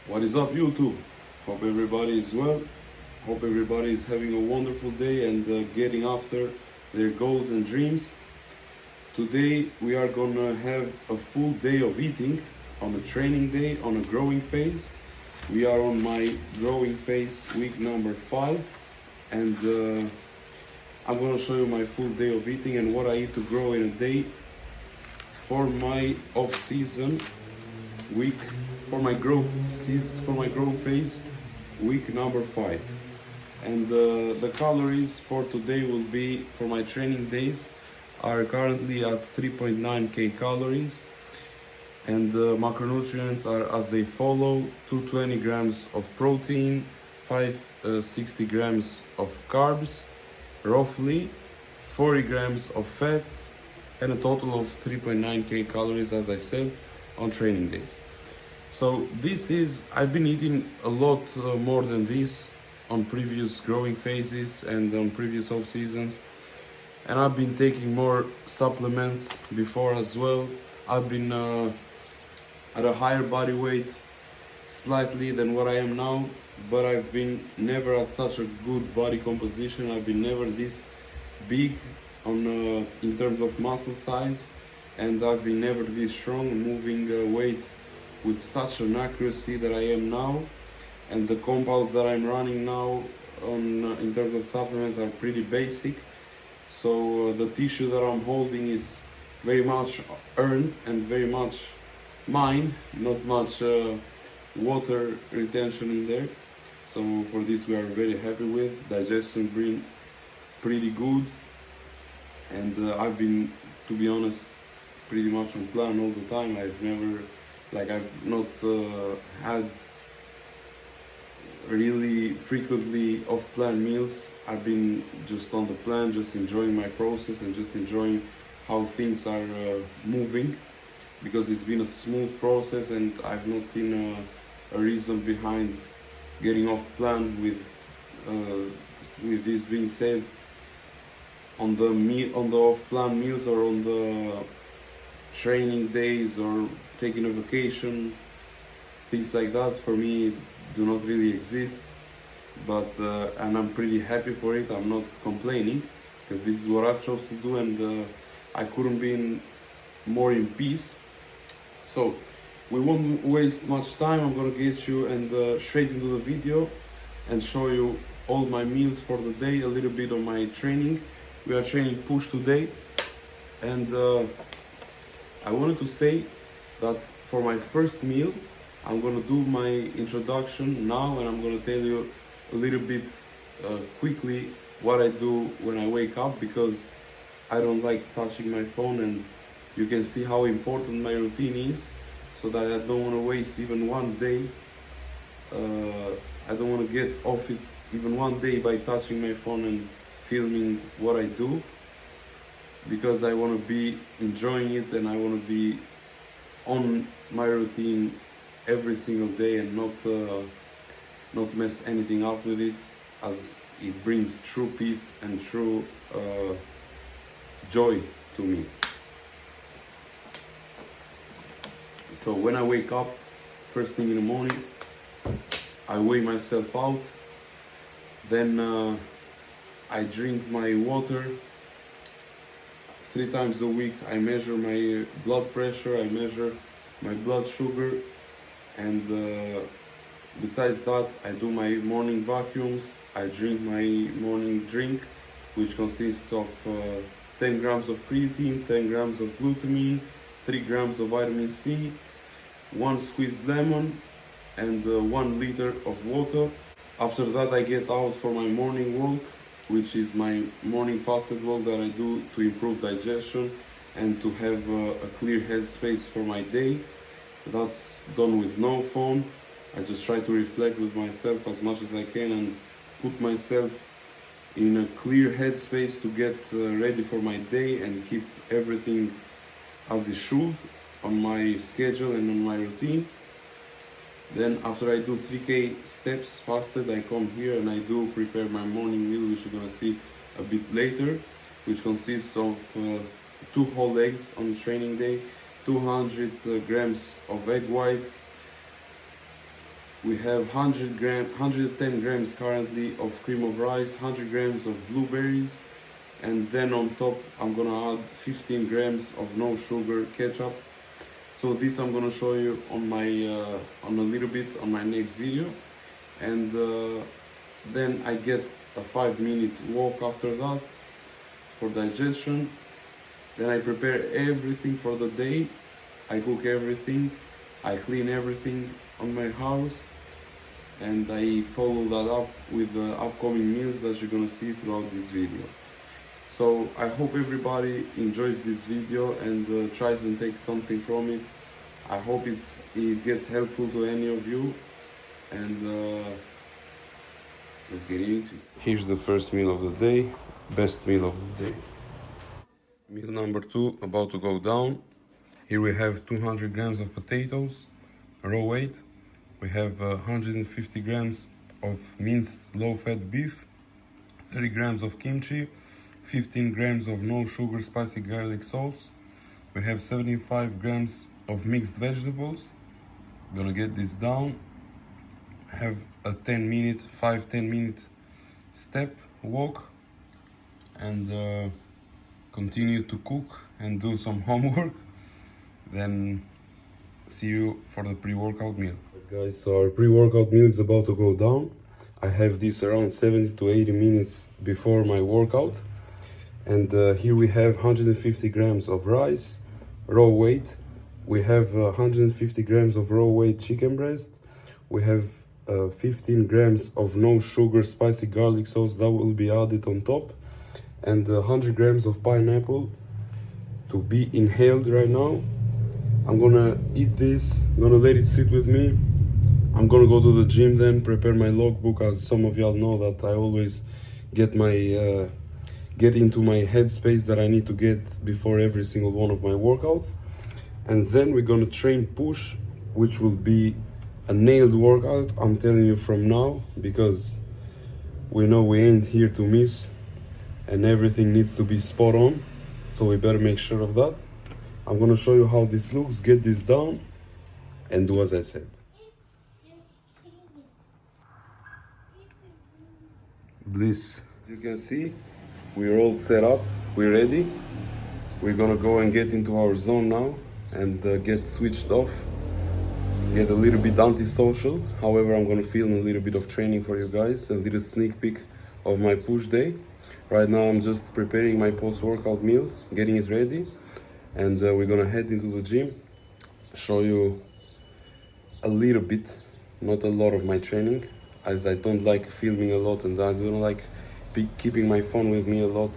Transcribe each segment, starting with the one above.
What is up, YouTube? Hope everybody is well. Hope everybody is having a wonderful day and getting after their goals and dreams. Today we are gonna have a full day of eating on a training day, on a growing phase. We are on my growing phase, week number 5, and I'm gonna show you my full day of eating and what I eat to grow in a day for my off-season week, for my growth phase, week number 5. And the calories for today will be, for my training days, are currently at 3.9k calories, and the macronutrients are as they follow: 220 grams of protein, 560 grams of carbs, roughly 40 grams of fats, and a total of 3.9k calories, as I said, on training days. So I've been eating a lot more than this on previous growing phases and on previous off seasons, and I've been taking more supplements before as well. I've been at a higher body weight slightly than what I am now, but I've been never at such a good body composition. I've been never this big on in terms of muscle size, and I've been never this strong, moving weights with such an accuracy that I am now. And the compounds that I'm running now on in terms of supplements are pretty basic. So the tissue that I'm holding is very much earned and very much mine, not much water retention in there. So for this we are very happy with. Digestion been pretty good, and I've been, to be honest, pretty much on plan all the time. I've not had really frequently off-plan meals. I've been just on the plan, just enjoying my process and just enjoying how things are moving, because it's been a smooth process and I've not seen a reason behind getting off-plan. With this being said, on the off-plan meals or on the training days or taking a vacation, things like that for me do not really exist. But and I'm pretty happy for it. I'm not complaining, because this is what I've chose to do, and I couldn't be more in peace. So we won't waste much time. I'm gonna get you and straight into the video and show you all my meals for the day, a little bit on my training. We are training push today, and I wanted to say that for my first meal, I'm gonna do my introduction now, and I'm gonna tell you a little bit quickly what I do when I wake up, because I don't like touching my phone, and you can see how important my routine is, so that I don't want to waste even one day. I don't want to get off it even one day by touching my phone and filming what I do, because I want to be enjoying it and I want to be on my routine every single day and not mess anything up with it, as it brings true peace and true joy to me. So when I wake up first thing in the morning, I weigh myself out, then I drink my water 3 times a week. I measure my blood pressure, I measure my blood sugar, and besides that I do my morning vacuums. I drink my morning drink, which consists of 10 grams of creatine, 10 grams of glutamine, 3 grams of vitamin C, 1 squeezed lemon, and 1 liter of water. After that I get out for my morning walk, which is my morning fasted walk that I do to improve digestion and to have a clear headspace for my day. That's done with no phone. I just try to reflect with myself as much as I can and put myself in a clear headspace to get ready for my day and keep everything as it should on my schedule and on my routine. Then after I do 3k steps fasted, I come here and I do prepare my morning meal, which you're gonna see a bit later, which consists of 2 whole eggs on the training day, 200 grams of egg whites, We have 110 grams currently of cream of rice, 100 grams of blueberries, and then on top I'm gonna add 15 grams of no sugar ketchup. So this I'm gonna show you on my on a little bit on my next video, and then I get a 5-minute walk after that for digestion. Then I prepare everything for the day. I cook everything, I clean everything on my house, and I follow that up with the upcoming meals that you're gonna see throughout this video. So I hope everybody enjoys this video and tries and takes something from it. I hope it gets helpful to any of you, and let's get into it. Here's the first meal of the day, best meal of the day. Meal number 2 about to go down. Here we have 200 grams of potatoes, raw weight. We have 150 grams of minced low-fat beef, 30 grams of kimchi, 15 grams of no sugar spicy garlic sauce. We have 75 grams of mixed vegetables. I'm gonna get this down. Have a 5-10 minute step walk, and continue to cook and do some homework. Then see you for the pre-workout meal. Guys, so our pre-workout meal is about to go down. I have this around 70 to 80 minutes before my workout. And here we have 150 grams of rice, raw weight. We have 150 grams of raw weight chicken breast. We have 15 grams of no sugar spicy garlic sauce that will be added on top. And 100 grams of pineapple to be inhaled right now. I'm gonna eat this, I'm gonna let it sit with me. I'm gonna go to the gym then, prepare my logbook, as some of y'all know that I always get into my headspace that I need to get before every single one of my workouts. And then we're gonna train push, which will be a nailed workout, I'm telling you from now, because we know we ain't here to miss and everything needs to be spot on, so we better make sure of that. I'm gonna show you how this looks, get this down, and do as I said. Bliss. As you can see, we're all set up, we're ready. We're gonna go and get into our zone now and get switched off, get a little bit antisocial. However, I'm gonna film a little bit of training for you guys, a little sneak peek of my push day. Right now I'm just preparing my post-workout meal, getting it ready, and we're gonna head into the gym, show you a little bit, not a lot of my training, as I don't like filming a lot and I don't like keeping my phone with me a lot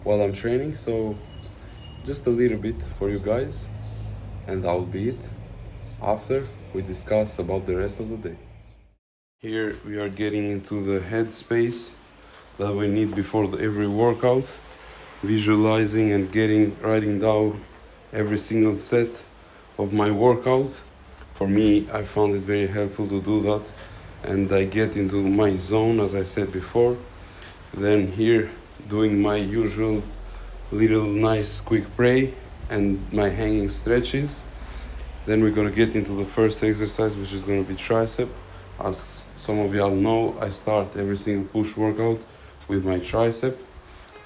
while I'm training, so just a little bit for you guys, and that'll be it. After we discuss about the rest of the day. Here we are getting into the headspace that we need before every workout, visualizing and writing down every single set of my workout. For me, I found it very helpful to do that, and I get into my zone, as I said before. Then here, doing my usual little nice quick pray and my hanging stretches. Then we're gonna get into the first exercise, which is gonna be tricep. As some of y'all know, I start every single push workout with my tricep,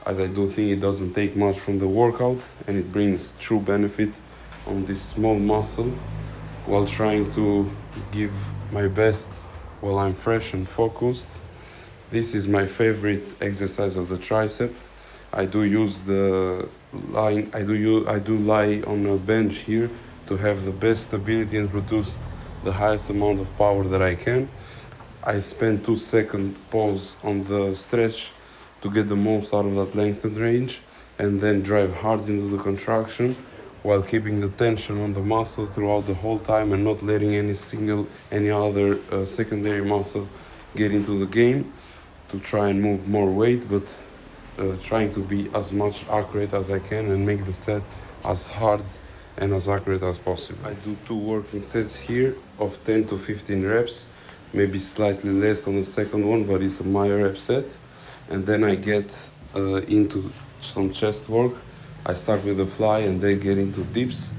as I do think it doesn't take much from the workout and it brings true benefit on this small muscle while trying to give my best while I'm fresh and focused. This is my favorite exercise of the tricep. I do use the line, I do lie on a bench here to have the best stability and produce the highest amount of power that I can. I spend 2-second pause on the stretch to get the most out of that length and range, and then drive hard into the contraction while keeping the tension on the muscle throughout the whole time and not letting any other secondary muscle get into the game to try and move more weight, but trying to be as much accurate as I can and make the set as hard and as accurate as possible. I do 2 working sets here of 10 to 15 reps, maybe slightly less on the second one, but it's a my rep set. And then I get into some chest work. I start with the fly and then get into dips,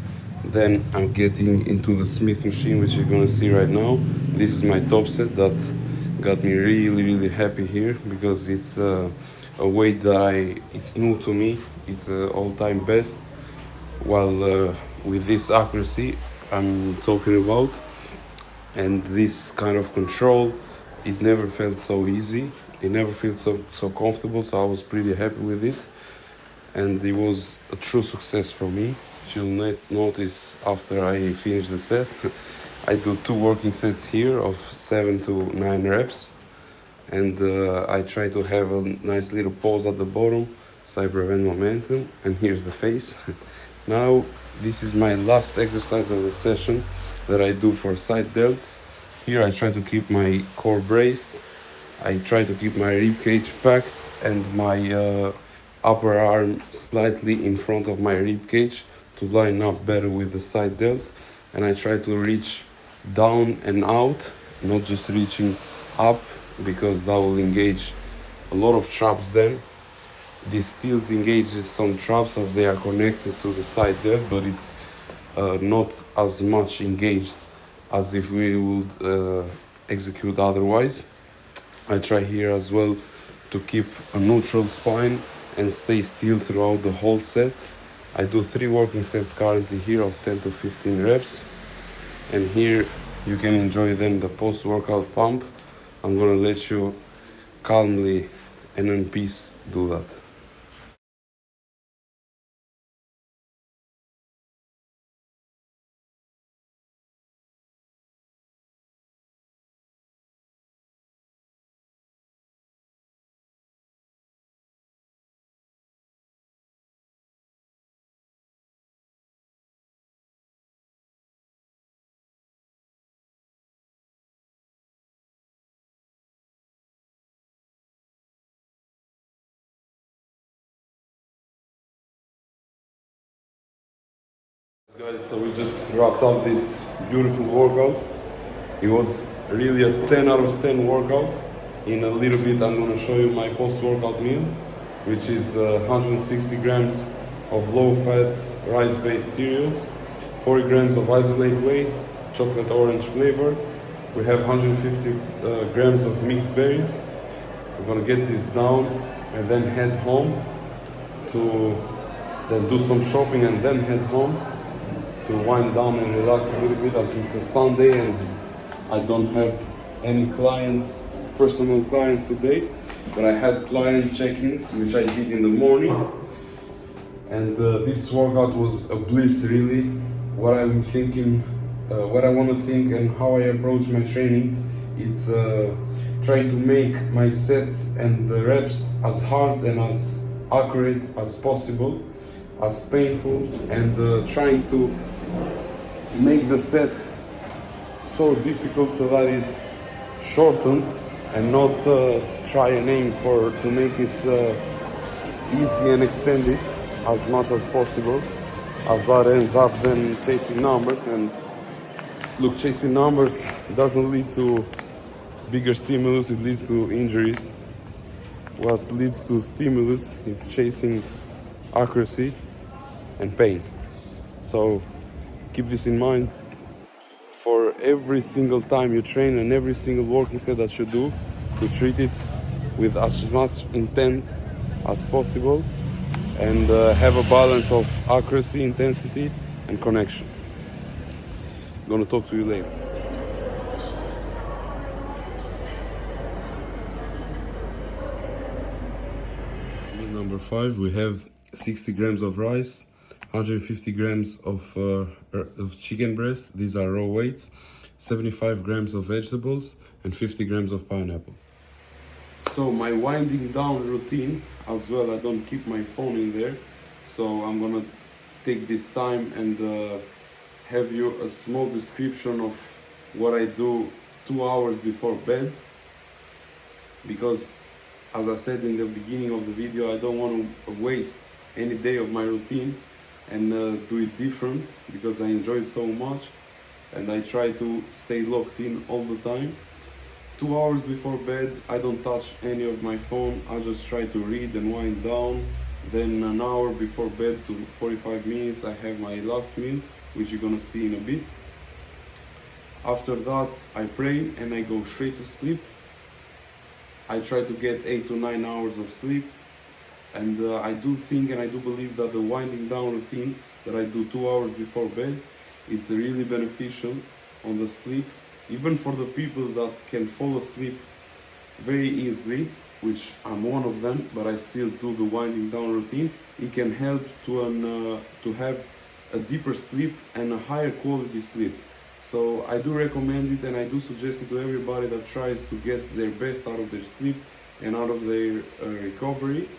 Then I'm getting into the Smith machine, which you're gonna see right now. This is my top set that got me really happy here, because it's a weight that it's new to me. It's all-time best, while with this accuracy I'm talking about and this kind of control, it never felt so easy. It never felt so comfortable. So I was pretty happy with it, and it was a true success for me. You'll notice after I finish the set, I do 2 working sets here of 7 to 9 reps, and I try to have a nice little pause at the bottom so I prevent momentum. And here's the face. Now this is my last exercise of the session that I do for side delts. Here I try to keep my core braced, I try to keep my rib cage packed and my upper arm slightly in front of my rib cage to line up better with the side delt, and I try to reach down and out, not just reaching up, because that will engage a lot of traps then. This still engages some traps as they are connected to the side delt, but it's not as much engaged as if we would execute otherwise. I try here as well to keep a neutral spine and stay still throughout the whole set. I do 3 working sets currently here of 10 to 15 reps, and here you can enjoy then the post-workout pump. I'm gonna let you calmly and in peace do that. Guys, so we just wrapped up this beautiful workout. It was really a 10 out of 10 workout. In a little bit I'm going to show you my post-workout meal, which is 160 grams of low-fat rice-based cereals, 40 grams of isolate whey, chocolate orange flavor. We have 150 grams of mixed berries. We're going to get this down and then head home to then do some shopping and then head home to wind down and relax a little bit, as it's a Sunday and I don't have any clients, personal clients today, but I had client check-ins, which I did in the morning, and this workout was a bliss really. What I'm thinking, what I want to think and how I approach my training, it's trying to make my sets and the reps as hard and as accurate as possible, as painful, and trying to make the set so difficult so that it shortens, and not try and aim to make it easy and extend it as much as possible, as that ends up then chasing numbers. And look, chasing numbers doesn't lead to bigger stimulus, it leads to injuries. What leads to stimulus is chasing accuracy and pain. So keep this in mind for every single time you train and every single working set that you do, to treat it with as much intent as possible, and have a balance of accuracy, intensity, and connection. I'm gonna talk to you later. Number 5, we have 60 grams of rice, 150 grams of chicken breast, these are raw weights, 75 grams of vegetables, and 50 grams of pineapple. So my winding down routine as well, I don't keep my phone in there, so I'm gonna take this time and have you a small description of what I do 2 hours before bed, because as I said in the beginning of the video, I don't want to waste any day of my routine and do it different, because I enjoy it so much and I try to stay locked in all the time. 2 hours before bed, I don't touch any of my phone. I just try to read and wind down. Then an hour before bed to 45 minutes, I have my last meal, which you're gonna see in a bit. After that, I pray and I go straight to sleep. I try to get 8 to 9 hours of sleep, and I do think and I do believe that the winding down routine that I do 2 hours before bed is really beneficial on the sleep, even for the people that can fall asleep very easily, which I'm one of them, but I still do the winding down routine. It can help to have a deeper sleep and a higher quality sleep. So I do recommend it, and I do suggest it to everybody that tries to get their best out of their sleep and out of their recovery.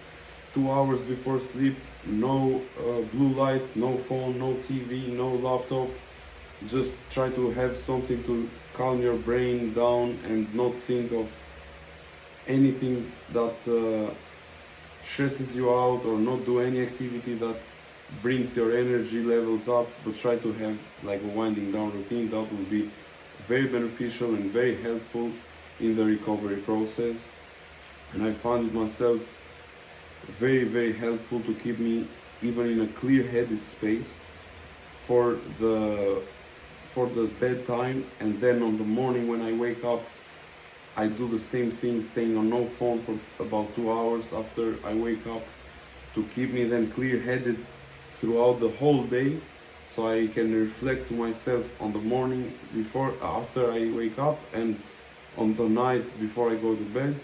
2 hours before sleep, no blue light, no phone, no TV, no laptop. Just try to have something to calm your brain down and not think of anything that stresses you out, or not do any activity that brings your energy levels up, but try to have like a winding down routine. That will be very beneficial and very helpful in the recovery process. And I found it myself very helpful to keep me even in a clear-headed space for the bedtime. And then on the morning when I wake up, I do the same thing, staying on no phone for about 2 hours after I wake up, to keep me then clear-headed throughout the whole day, so I can reflect to myself on the morning after I wake up, and on the night before I go to bed.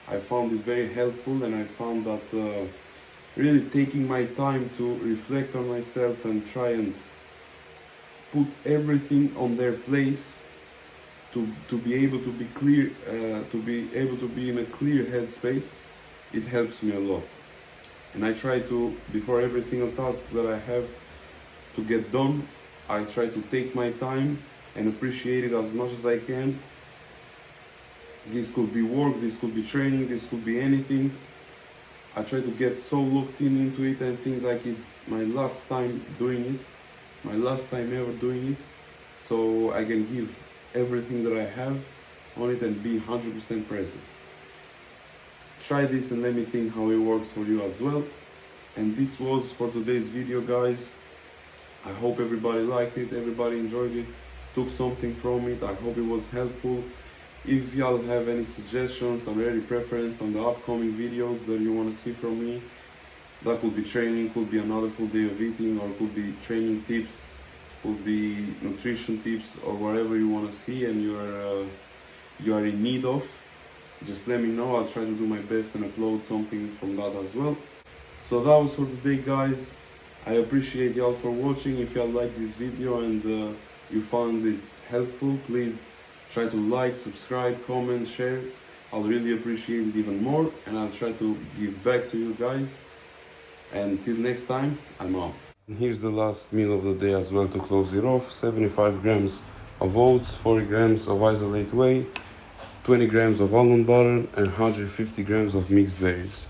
I found it very helpful, and I found that really taking my time to reflect on myself and try and put everything on their place to be able to be clear, to be able to be in a clear headspace, it helps me a lot. And I try to, before every single task that I have to get done, I try to take my time and appreciate it as much as I can. This could be work, this could be training, this could be anything. I try to get so locked into it and think like it's my last time doing it, my last time ever doing it, so I can give everything that I have on it and be 100% present. Try this and let me think how it works for you as well. And this was for today's video, guys. I hope everybody liked it, everybody enjoyed it, took something from it. I hope it was helpful. If y'all have any suggestions or any preference on the upcoming videos that you want to see from me, that could be training, could be another full day of eating, or could be training tips, could be nutrition tips, or whatever you want to see and you are in need of, just let me know. I'll try to do my best and upload something from that as well. So that was for today, guys. I appreciate y'all for watching. If y'all like this video and you found it helpful, please try to like, subscribe, comment, share. I'll really appreciate it even more, and I'll try to give back to you guys. And till next time, I'm out. And here's the last meal of the day as well to close it off. 75 grams of oats, 40 grams of isolate whey, 20 grams of almond butter, and 150 grams of mixed berries.